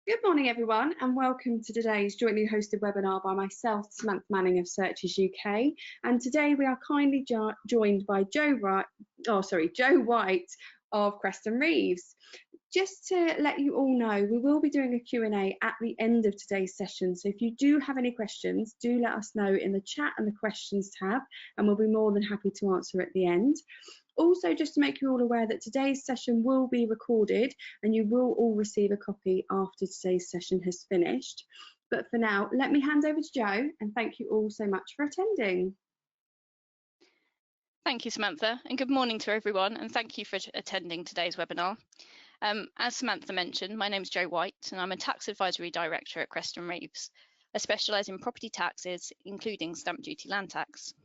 Good morning, everyone, and welcome to today's jointly hosted webinar by myself, Samantha Manning of Searches UK. And today we are kindly joined by Joe White of Creston Reeves. Just to let you all know, we will be doing a Q&A at the end of today's session. So if you do have any questions, do let us know in the chat and the questions tab, and we'll be more than happy to answer at the end. Also, just to make you all aware that today's session will be recorded and you will all receive a copy after today's session has finished. But for now, let me hand over to Joe, and thank you all so much for attending. Thank you, Samantha, and good morning to everyone, and thank you for attending today's webinar. As Samantha mentioned, my name is Joe White, and I'm a Tax Advisory Director at Creston Reeves. I specialise in property taxes, including stamp duty land tax.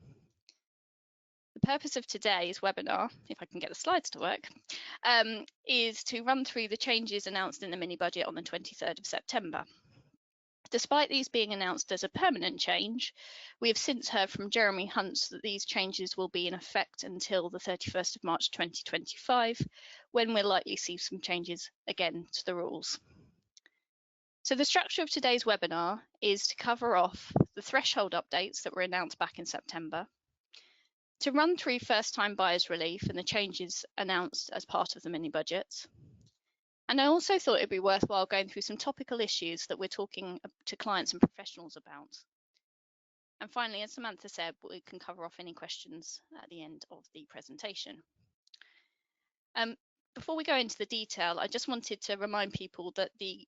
The purpose of today's webinar, if I can get the slides to work, is to run through the changes announced in the mini-budget on the 23rd of September. Despite these being announced as a permanent change, we have since heard from Jeremy Hunt that these changes will be in effect until the 31st of March 2025, when we'll likely see some changes again to the rules. So the structure of today's webinar is to cover off the threshold updates that were announced back in September, to run through first-time buyers relief and the changes announced as part of the mini-budget. And I also thought it'd be worthwhile going through some topical issues that we're talking to clients and professionals about. And finally, as Samantha said, we can cover off any questions at the end of the presentation. Before we go into the detail, I just wanted to remind people that the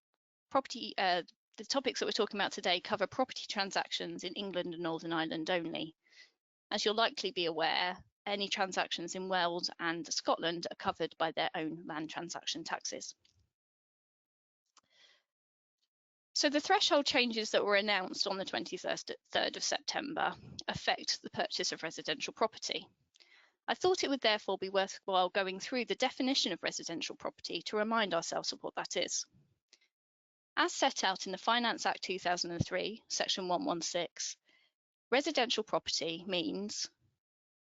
topics that we're talking about today cover property transactions in England and Northern Ireland only. As you'll likely be aware, any transactions in Wales and Scotland are covered by their own land transaction taxes. So the threshold changes that were announced on the 23rd of September affect the purchase of residential property. I thought it would therefore be worthwhile going through the definition of residential property to remind ourselves of what that is. As set out in the Finance Act 2003, Section 116, residential property means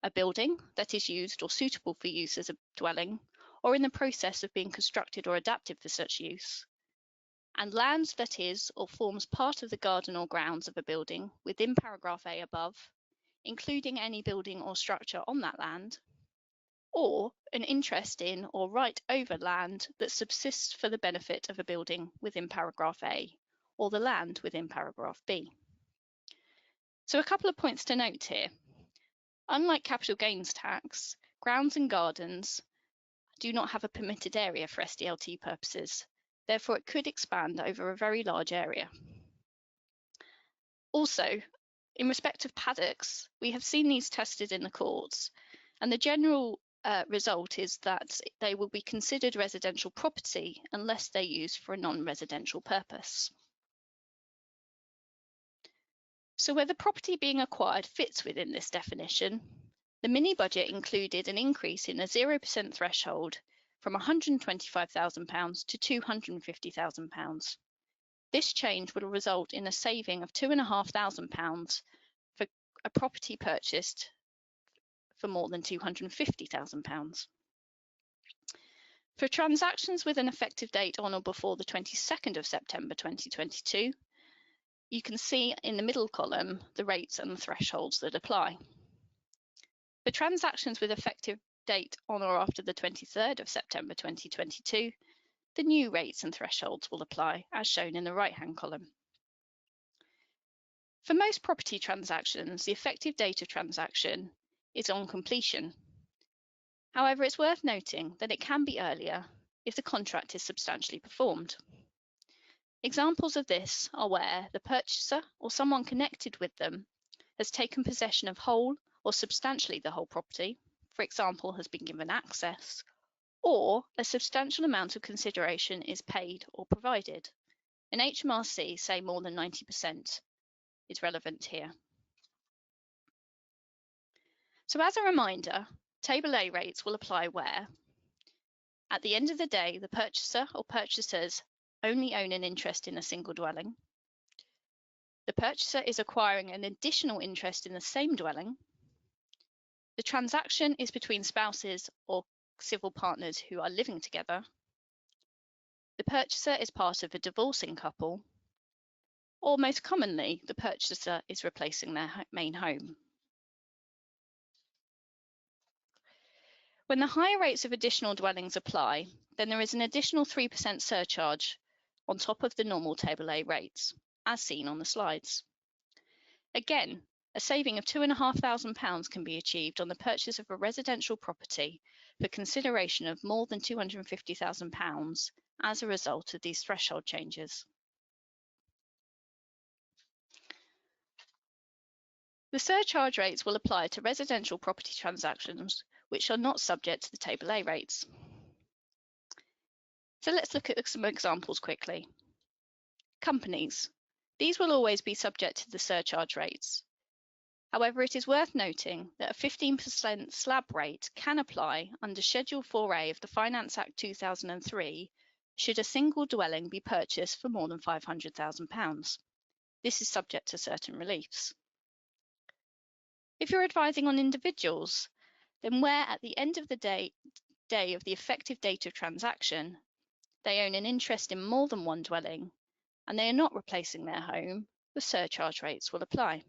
a building that is used or suitable for use as a dwelling or in the process of being constructed or adapted for such use, and land that is or forms part of the garden or grounds of a building within paragraph A above, including any building or structure on that land, or an interest in or right over land that subsists for the benefit of a building within paragraph A, or the land within paragraph B. So a couple of points to note here. Unlike capital gains tax, grounds and gardens do not have a permitted area for SDLT purposes. Therefore, it could expand over a very large area. Also, in respect of paddocks, we have seen these tested in the courts, and the general result is that they will be considered residential property unless they're used for a non-residential purpose. So where the property being acquired fits within this definition, the mini-budget included an increase in the 0% threshold from £125,000 to £250,000. This change will result in a saving of £2,500 for a property purchased for more than £250,000. For transactions with an effective date on or before the 22nd of September 2022, you can see in the middle column the rates and the thresholds that apply. For transactions with effective date on or after the 23rd of September 2022, the new rates and thresholds will apply, as shown in the right-hand column. For most property transactions, the effective date of transaction is on completion. However, it's worth noting that it can be earlier if the contract is substantially performed. Examples of this are where the purchaser or someone connected with them has taken possession of whole or substantially the whole property, for example, has been given access, or a substantial amount of consideration is paid or provided. An HMRC, say more than 90%, is relevant here. So as a reminder, Table A rates will apply where, at the end of the day, the purchaser or purchasers only own an interest in a single dwelling. The purchaser is acquiring an additional interest in the same dwelling. The transaction is between spouses or civil partners who are living together. the purchaser is part of a divorcing couple, or most commonly, the purchaser is replacing their main home. When the higher rates of additional dwellings apply, then there is an additional 3% surcharge on top of the normal Table A rates, as seen on the slides. Again, a saving of £2,500 can be achieved on the purchase of a residential property for consideration of more than £250,000 as a result of these threshold changes. The surcharge rates will apply to residential property transactions which are not subject to the Table A rates. So let's look at some examples quickly. Companies. These will always be subject to the surcharge rates. However, it is worth noting that a 15% slab rate can apply under Schedule 4A of the Finance Act 2003 should a single dwelling be purchased for more than £500,000. This is subject to certain reliefs. If you're advising on individuals, then where at the end of the day of the effective date of transaction, they own an interest in more than one dwelling and they are not replacing their home, the surcharge rates will apply.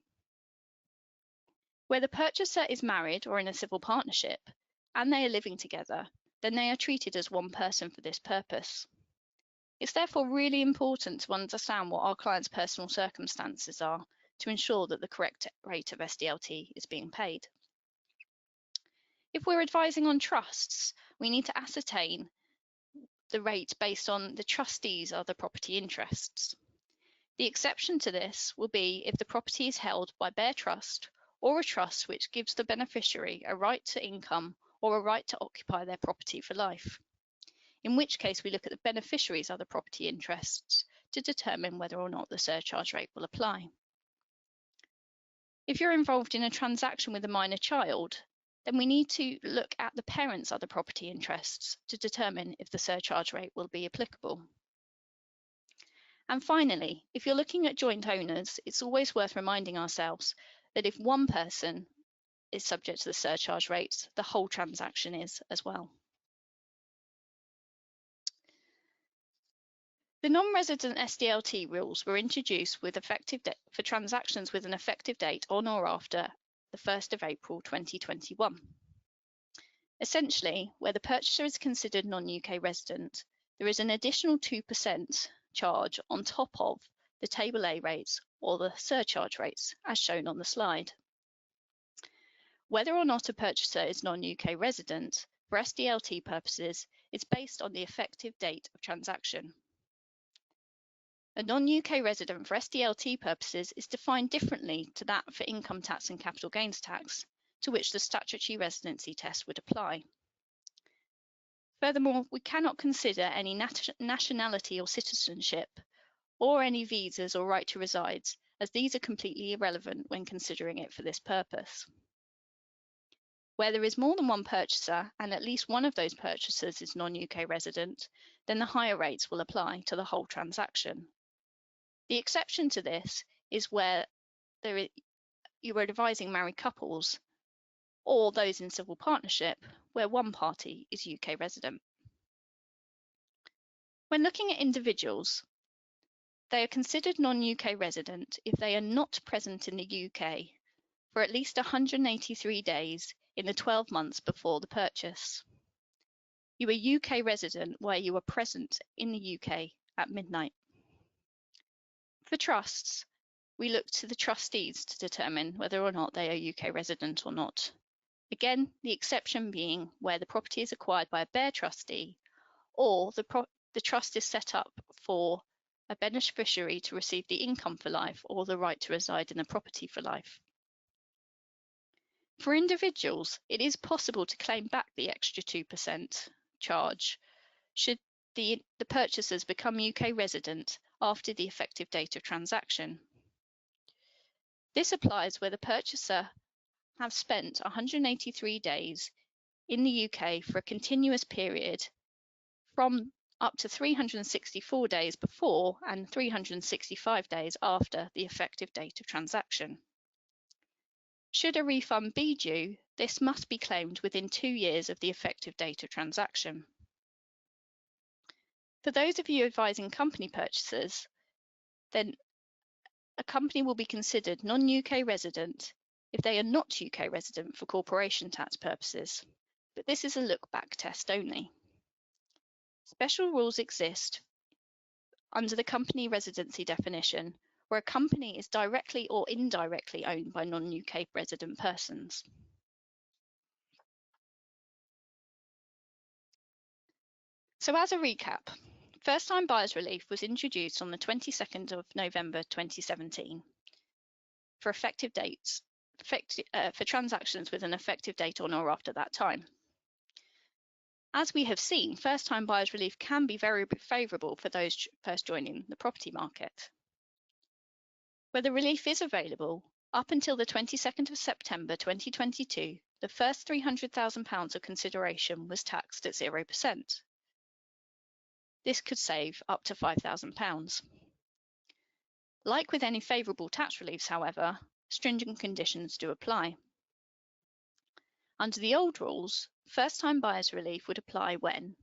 Where the purchaser is married or in a civil partnership and they are living together, then they are treated as one person for this purpose. It's therefore really important to understand what our client's personal circumstances are to ensure that the correct rate of SDLT is being paid. If we're advising on trusts, we need to ascertain the rate based on the trustees' other property interests. The exception to this will be if the property is held by bare trust or a trust which gives the beneficiary a right to income or a right to occupy their property for life, in which case we look at the beneficiary's other property interests to determine whether or not the surcharge rate will apply. If you're involved in a transaction with a minor child, then we need to look at the parent's other property interests to determine if the surcharge rate will be applicable. And finally, if you're looking at joint owners, it's always worth reminding ourselves that if one person is subject to the surcharge rates, the whole transaction is as well. The non-resident SDLT rules were introduced with for transactions with an effective date on or after the 1st of April 2021. Essentially, where the purchaser is considered non-UK resident, there is an additional 2% charge on top of the Table A rates or the surcharge rates, as shown on the slide. Whether or not a purchaser is non-UK resident, for SDLT purposes, it's based on the effective date of transaction. A non-UK resident for SDLT purposes is defined differently to that for income tax and capital gains tax, to which the statutory residency test would apply. Furthermore, we cannot consider any nationality or citizenship, or any visas or right to reside, as these are completely irrelevant when considering it for this purpose. Where there is more than one purchaser and at least one of those purchasers is non-UK resident, then the higher rates will apply to the whole transaction. The exception to this is where you are advising married couples or those in civil partnership where one party is UK resident. When looking at individuals, they are considered non-UK resident if they are not present in the UK for at least 183 days in the 12 months before the purchase. You are UK resident where you are present in the UK at midnight. For trusts, we look to the trustees to determine whether or not they are UK resident or not. Again, the exception being where the property is acquired by a bare trustee or the trust is set up for a beneficiary to receive the income for life or the right to reside in the property for life. For individuals, it is possible to claim back the extra 2% charge should the purchasers become UK resident after the effective date of transaction. This applies where the purchaser has spent 183 days in the UK for a continuous period from up to 364 days before and 365 days after the effective date of transaction. Should a refund be due, this must be claimed within 2 years of the effective date of transaction. For those of you advising company purchasers, then a company will be considered non-UK resident if they are not UK resident for corporation tax purposes, but this is a look-back test only. Special rules exist under the company residency definition, where a company is directly or indirectly owned by non-UK resident persons. So as a recap, first-time buyers relief was introduced on the 22nd of November 2017 for effective dates for transactions with an effective date on or after that time. As we have seen, first-time buyers relief can be very favourable for those first joining the property market. Where the relief is available, up until the 22nd of September 2022, the first £300,000 of consideration was taxed at 0%. This could save up to £5,000. Like with any favourable tax reliefs, however, stringent conditions do apply. Under the old rules, first-time buyers relief would apply when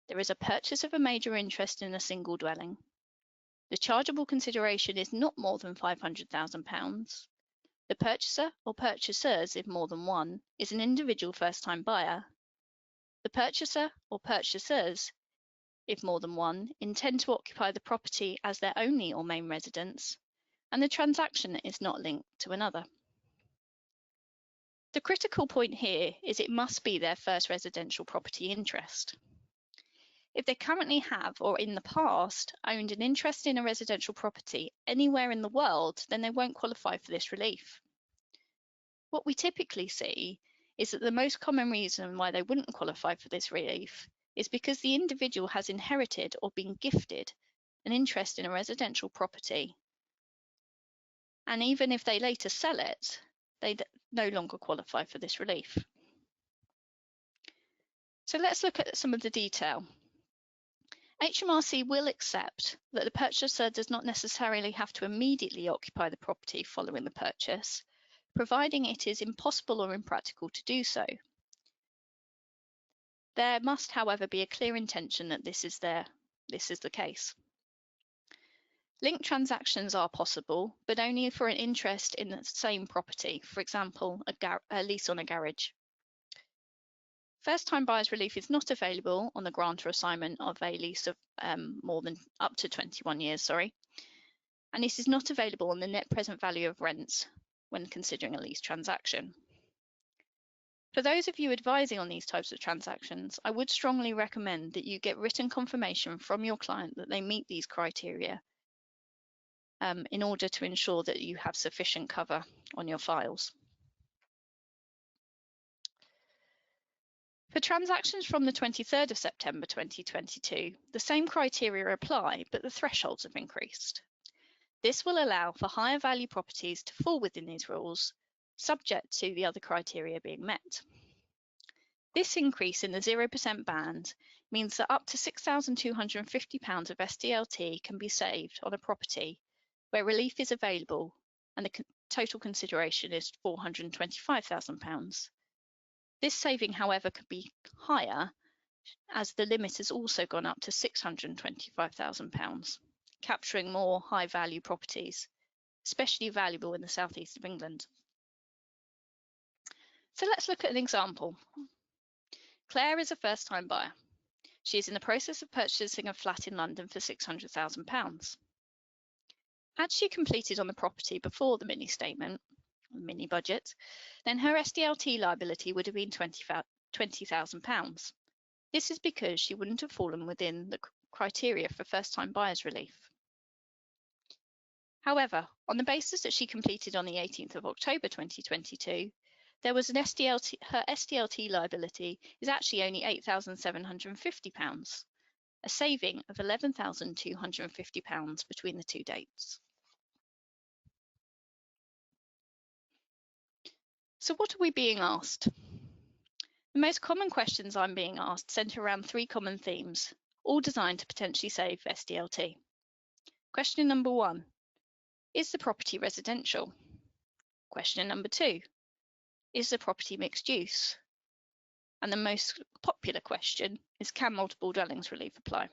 there is a purchase of a major interest in a single dwelling, the chargeable consideration is not more than £500,000, the purchaser or purchasers, if more than one, is an individual first-time buyer, the purchaser or purchasers, if more than one, intend to occupy the property as their only or main residence, and the transaction is not linked to another. The critical point here is it must be their first residential property interest. If they currently have or in the past owned an interest in a residential property anywhere in the world, then they won't qualify for this relief. What we typically see is that the most common reason why they wouldn't qualify for this relief is because the individual has inherited or been gifted an interest in a residential property, and even if they later sell it, they no longer qualify for this relief. So let's look at some of the detail. HMRC will accept that the purchaser does not necessarily have to immediately occupy the property following the purchase, providing it is impossible or impractical to do so. There must, however, be a clear intention that this is the case. Linked transactions are possible, but only for an interest in the same property, for example, a lease on a garage. First-time buyers relief is not available on the grant or assignment of a lease of up to 21 years, and this is not available on the net present value of rents when considering a lease transaction. For those of you advising on these types of transactions, I would strongly recommend that you get written confirmation from your client that they meet these criteria in order to ensure that you have sufficient cover on your files. For transactions from the 23rd of September 2022, the same criteria apply, but the thresholds have increased. This will allow for higher value properties to fall within these rules, subject to the other criteria being met. This increase in the 0% band means that up to £6,250 of SDLT can be saved on a property where relief is available and the total consideration is £425,000. This saving, however, could be higher as the limit has also gone up to £625,000, capturing more high-value properties, especially valuable in the southeast of England. So let's look at an example. Claire is a first-time buyer. She is in the process of purchasing a flat in London for £600,000. Had she completed on the property before the mini budget, then her SDLT liability would have been £20,000. This is because she wouldn't have fallen within the criteria for first-time buyers relief. However, on the basis that she completed on the 18th of October 2022, there was an her SDLT liability is actually only £8,750, a saving of £11,250 between the two dates. So what are we being asked? The most common questions I'm being asked centre around three common themes, all designed to potentially save SDLT. Question number 1, is the property residential? Question number 2, is the property mixed use? And the most popular question is, can multiple dwellings relief apply?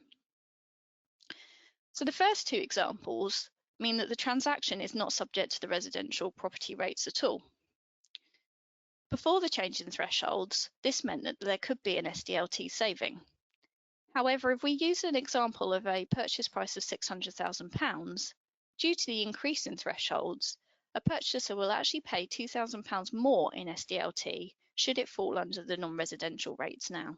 So the first two examples mean that the transaction is not subject to the residential property rates at all. Before the change in thresholds, this meant that there could be an SDLT saving. However, if we use an example of a purchase price of £600,000, due to the increase in thresholds, a purchaser will actually pay £2,000 more in SDLT should it fall under the non-residential rates now.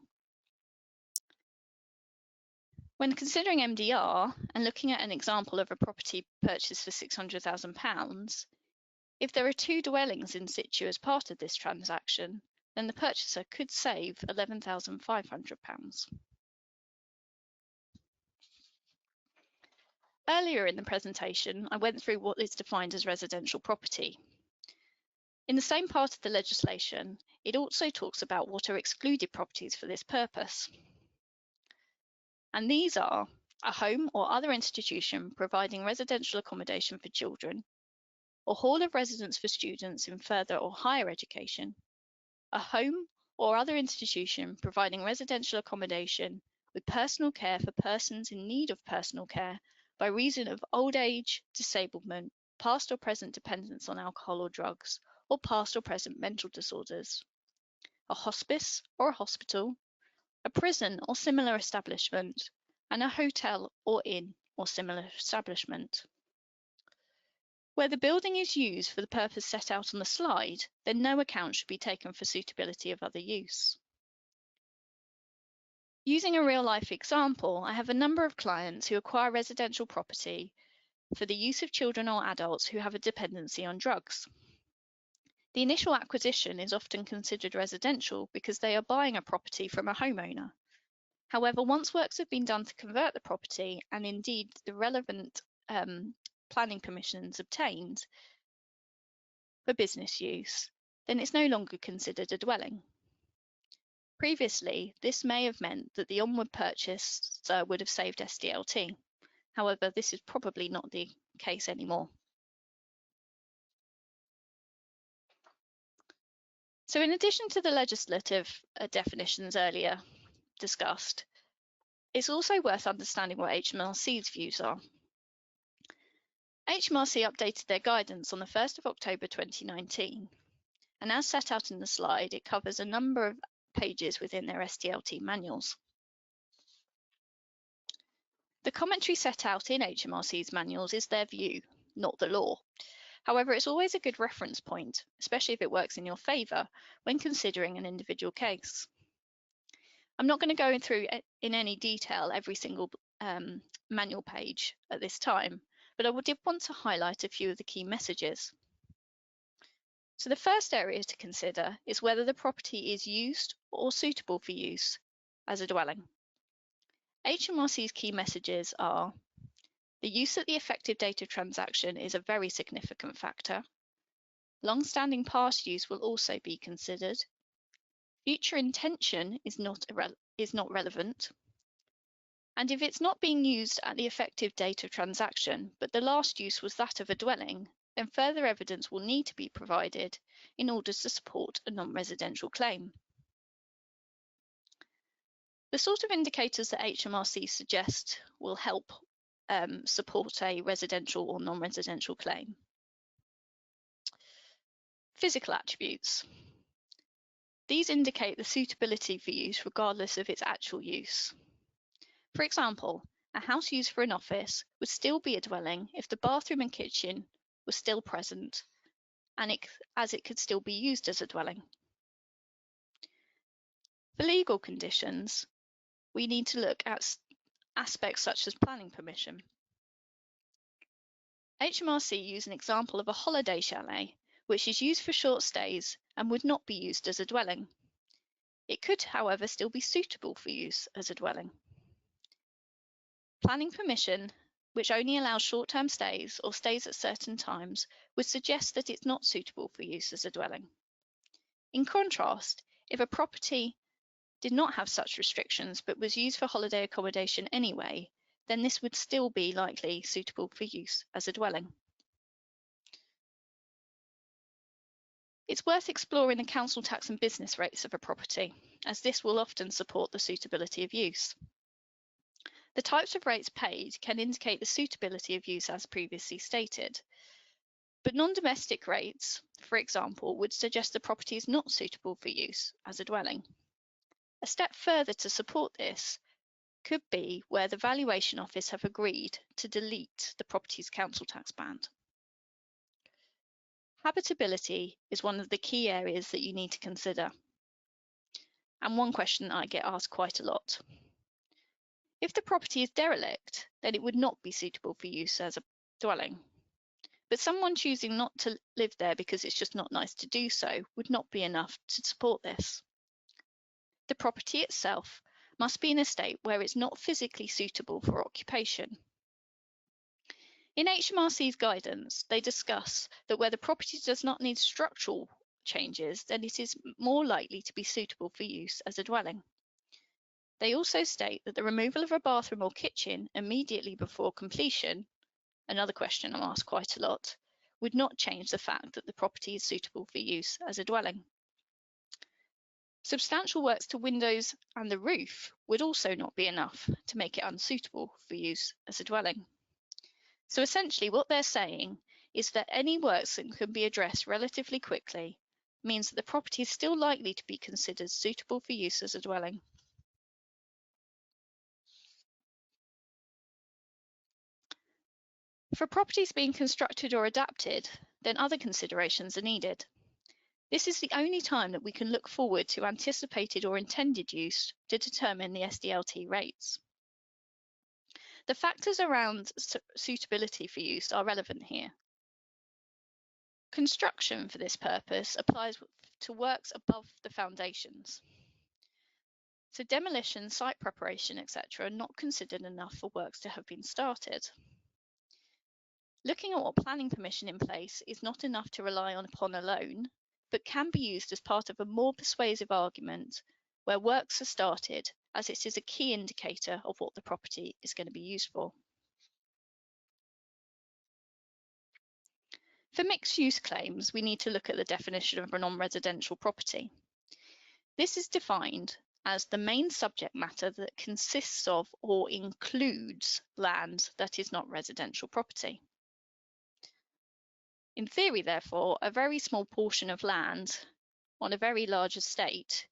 When considering MDR and looking at an example of a property purchased for £600,000, if there are two dwellings in situ as part of this transaction, then the purchaser could save £11,500. Earlier in the presentation, I went through what is defined as residential property. In the same part of the legislation, it also talks about what are excluded properties for this purpose. And these are a home or other institution providing residential accommodation for children, or hall of residence for students in further or higher education, a home or other institution providing residential accommodation with personal care for persons in need of personal care by reason of old age, disablement, past or present dependence on alcohol or drugs, or past or present mental disorders, a hospice or a hospital, a prison or similar establishment, and a hotel or inn or similar establishment. Where the building is used for the purpose set out on the slide, then no account should be taken for suitability of other use. Using a real-life example, I have a number of clients who acquire residential property for the use of children or adults who have a dependency on drugs. The initial acquisition is often considered residential because they are buying a property from a homeowner. However, once works have been done to convert the property and indeed the relevant planning permissions obtained for business use, then it's no longer considered a dwelling. Previously, this may have meant that the onward purchaser would have saved SDLT. However, this is probably not the case anymore. So in addition to the legislative definitions earlier discussed, it's also worth understanding what HMRC's views are. HMRC updated their guidance on the 1st of October 2019, and as set out in the slide, it covers a number of pages within their SDLT manuals. The commentary set out in HMRC's manuals is their view, not the law. However, it's always a good reference point, especially if it works in your favour when considering an individual case. I'm not going to go through in any detail every single manual page at this time, but I did want to highlight a few of the key messages. So the first area to consider is whether the property is used or suitable for use as a dwelling. HMRC's key messages are: the use at the effective date of transaction is a very significant factor. Long-standing past use will also be considered. Future intention is not relevant. And if it's not being used at the effective date of transaction, but the last use was that of a dwelling, then further evidence will need to be provided in order to support a non-residential claim. The sort of indicators that HMRC suggest will help support a residential or non-residential claim. Physical attributes. These indicate the suitability for use regardless of its actual use. For example, a house used for an office would still be a dwelling if the bathroom and kitchen were still present, and as it could still be used as a dwelling. For legal conditions, we need to look at aspects such as planning permission. HMRC use an example of a holiday chalet, which is used for short stays and would not be used as a dwelling. It could, however, still be suitable for use as a dwelling. Planning permission, which only allows short-term stays or stays at certain times, would suggest that it's not suitable for use as a dwelling. In contrast, if a property did not have such restrictions but was used for holiday accommodation anyway, then this would still be likely suitable for use as a dwelling. It's worth exploring the council tax and business rates of a property, as this will often support the suitability of use. The types of rates paid can indicate the suitability of use as previously stated. But non-domestic rates, for example, would suggest the property is not suitable for use as a dwelling. A step further to support this could be where the Valuation Office have agreed to delete the property's council tax band. Habitability is one of the key areas that you need to consider, and one question I get asked quite a lot. If the property is derelict, then it would not be suitable for use as a dwelling. But someone choosing not to live there because it's just not nice to do so would not be enough to support this. The property itself must be in a state where it's not physically suitable for occupation. In HMRC's guidance, they discuss that where the property does not need structural changes, then it is more likely to be suitable for use as a dwelling. They also state that the removal of a bathroom or kitchen immediately before completion, another question I'm asked quite a lot, would not change the fact that the property is suitable for use as a dwelling. Substantial works to windows and the roof would also not be enough to make it unsuitable for use as a dwelling. So essentially what they're saying is that any works that can be addressed relatively quickly means that the property is still likely to be considered suitable for use as a dwelling. For properties being constructed or adapted, then other considerations are needed. This is the only time that we can look forward to anticipated or intended use to determine the SDLT rates. The factors around suitability for use are relevant here. Construction for this purpose applies to works above the foundations. So demolition, site preparation, etc. are not considered enough for works to have been started. Looking at what planning permission in place is not enough to rely upon alone, but can be used as part of a more persuasive argument where works are started, as it is a key indicator of what the property is going to be used for. For mixed-use claims, we need to look at the definition of a non-residential property. This is defined as the main subject matter that consists of or includes land that is not residential property. In theory, therefore, a very small portion of land on a very large estate,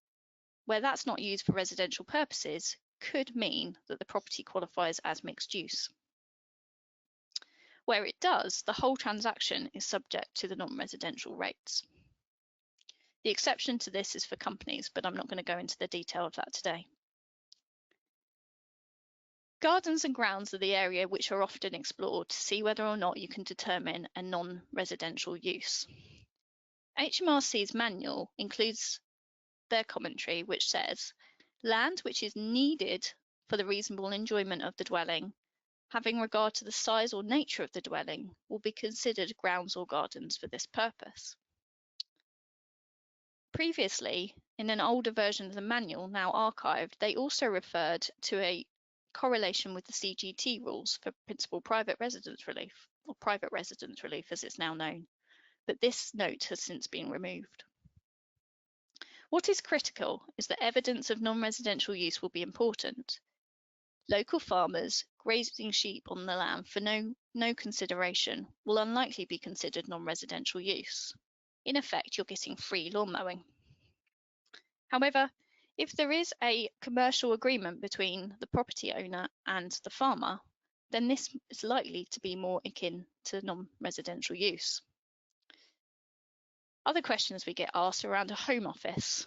where that's not used for residential purposes, could mean that the property qualifies as mixed use. Where it does, the whole transaction is subject to the non-residential rates. The exception to this is for companies, but I'm not going to go into the detail of that today. Gardens and grounds are the area which are often explored to see whether or not you can determine a non-residential use. HMRC's manual includes their commentary, which says, land which is needed for the reasonable enjoyment of the dwelling, having regard to the size or nature of the dwelling, will be considered grounds or gardens for this purpose. Previously, in an older version of the manual, now archived, they also referred to a correlation with the CGT rules for principal private residence relief, or private residence relief as it's now known, but this note has since been removed. What is critical is that evidence of non-residential use will be important. Local farmers grazing sheep on the land for no consideration will unlikely be considered non-residential use. In effect, you're getting free lawn mowing. However, if there is a commercial agreement between the property owner and the farmer, then this is likely to be more akin to non-residential use. Other questions we get asked around a home office.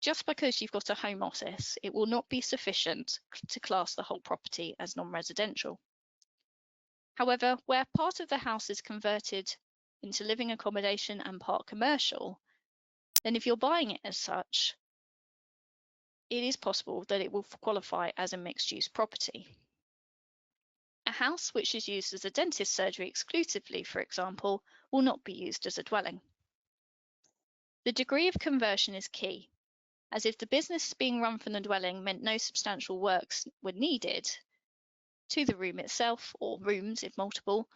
Just because you've got a home office, it will not be sufficient to class the whole property as non-residential. However, where part of the house is converted into living accommodation and part commercial, then if you're buying it as such, it is possible that it will qualify as a mixed-use property. A house which is used as a dentist surgery exclusively, for example, will not be used as a dwelling. The degree of conversion is key, as if the business being run from the dwelling meant no substantial works were needed to the room itself, or rooms if multiple,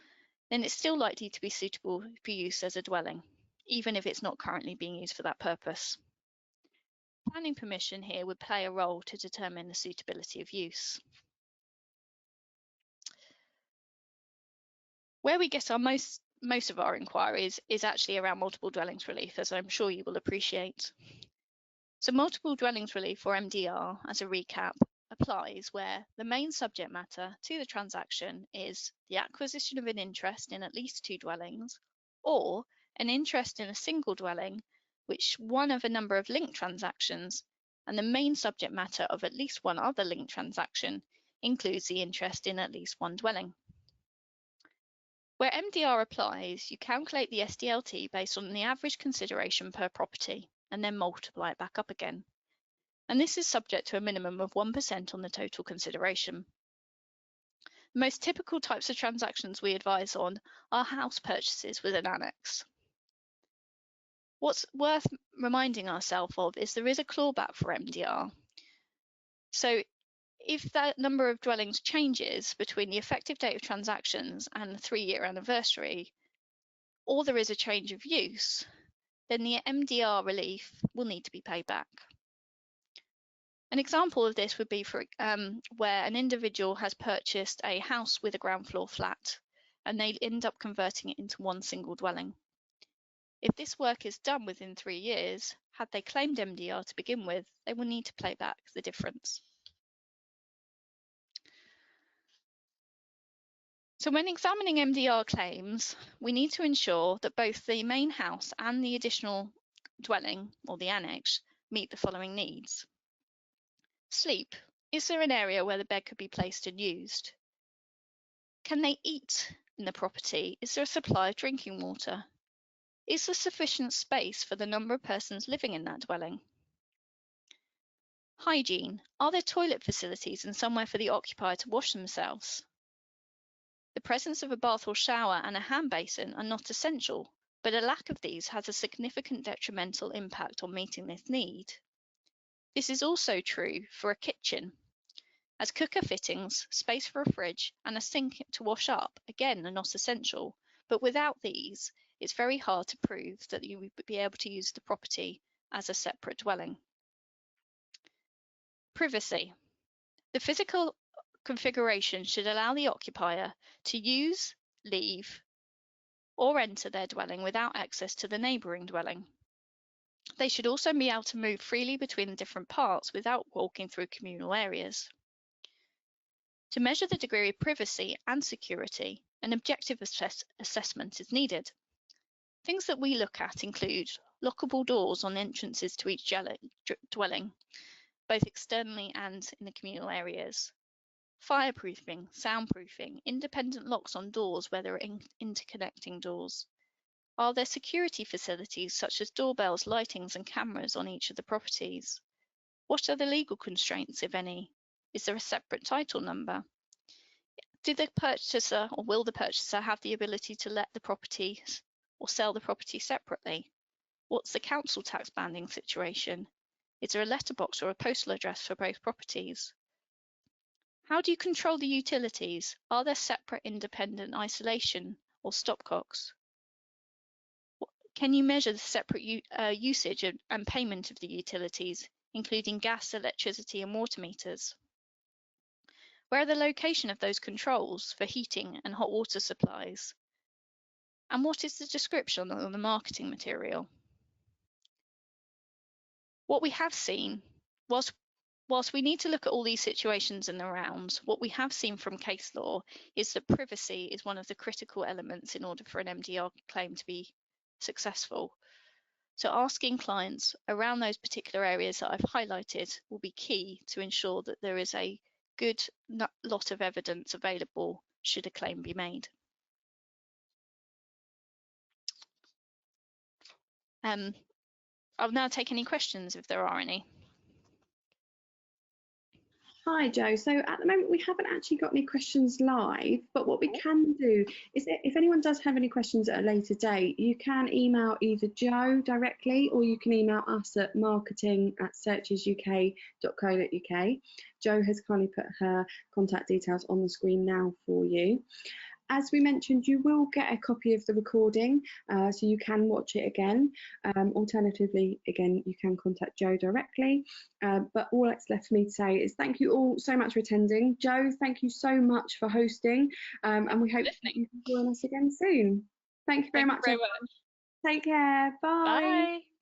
then it's still likely to be suitable for use as a dwelling, even if it's not currently being used for that purpose. Planning permission here would play a role to determine the suitability of use. Where we get our most of our inquiries is actually around multiple dwellings relief, as I'm sure you will appreciate. So multiple dwellings relief, or MDR, as a recap, applies where the main subject matter to the transaction is the acquisition of an interest in at least 2 dwellings, or an interest in a single dwelling, which one of a number of linked transactions, and the main subject matter of at least one other linked transaction includes the interest in at least one dwelling. Where MDR applies, you calculate the SDLT based on the average consideration per property and then multiply it back up again. And this is subject to a minimum of 1% on the total consideration. The most typical types of transactions we advise on are house purchases with an annex. What's worth reminding ourselves of is there is a clawback for MDR. So if that number of dwellings changes between the effective date of transactions and the 3-year anniversary, or there is a change of use, then the MDR relief will need to be paid back. An example of this would be for where an individual has purchased a house with a ground floor flat and they end up converting it into one single dwelling. If this work is done within 3 years, had they claimed MDR to begin with, they will need to pay back the difference. So when examining MDR claims, we need to ensure that both the main house and the additional dwelling, or the annex, meet the following needs. Sleep. Is there an area where the bed could be placed and used? Can they eat in the property? Is there a supply of drinking water? Is there sufficient space for the number of persons living in that dwelling? Hygiene. Are there toilet facilities and somewhere for the occupier to wash themselves? The presence of a bath or shower and a hand basin are not essential, but a lack of these has a significant detrimental impact on meeting this need. This is also true for a kitchen, as cooker fittings, space for a fridge, and a sink to wash up, again, are not essential, but without these, it's very hard to prove that you would be able to use the property as a separate dwelling. Privacy. The physical configuration should allow the occupier to use, leave, or enter their dwelling without access to the neighbouring dwelling. They should also be able to move freely between the different parts without walking through communal areas. To measure the degree of privacy and security, an objective assessment is needed. Things that we look at include lockable doors on entrances to each dwelling, both externally and in the communal areas. Fireproofing, soundproofing, independent locks on doors where there are interconnecting doors. Are there security facilities such as doorbells, lightings and cameras on each of the properties? What are the legal constraints, if any? Is there a separate title number? Do the purchaser or will the purchaser have the ability to let the property or sell the property separately? What's the council tax banding situation? Is there a letterbox or a postal address for both properties? How do you control the utilities? Are there separate independent isolation or stopcocks? Can you measure the separate usage and payment of the utilities, including gas, electricity and water meters? Where are the location of those controls for heating and hot water supplies? And what is the description on the marketing material? What we have seen, whilst we need to look at all these situations in the rounds, what we have seen from case law is that privacy is one of the critical elements in order for an MDR claim to be successful. So asking clients around those particular areas that I've highlighted will be key to ensure that there is a good lot of evidence available should a claim be made. I'll now take any questions if there are any. Hi Joe, so at the moment we haven't actually got any questions live, but what we can do is if anyone does have any questions at a later date, you can email either Joe directly or you can email us at marketing@searchesuk.co.uk. Joe has kindly put her contact details on the screen now for you. As we mentioned, you will get a copy of the recording, so you can watch it again. Alternatively, again, you can contact Jo directly. But all that's left for me to say is thank you all so much for attending. Jo, thank you so much for hosting, and we hope you can join us again soon. Thank you very much. Thank you very much. Take care. Bye. Bye.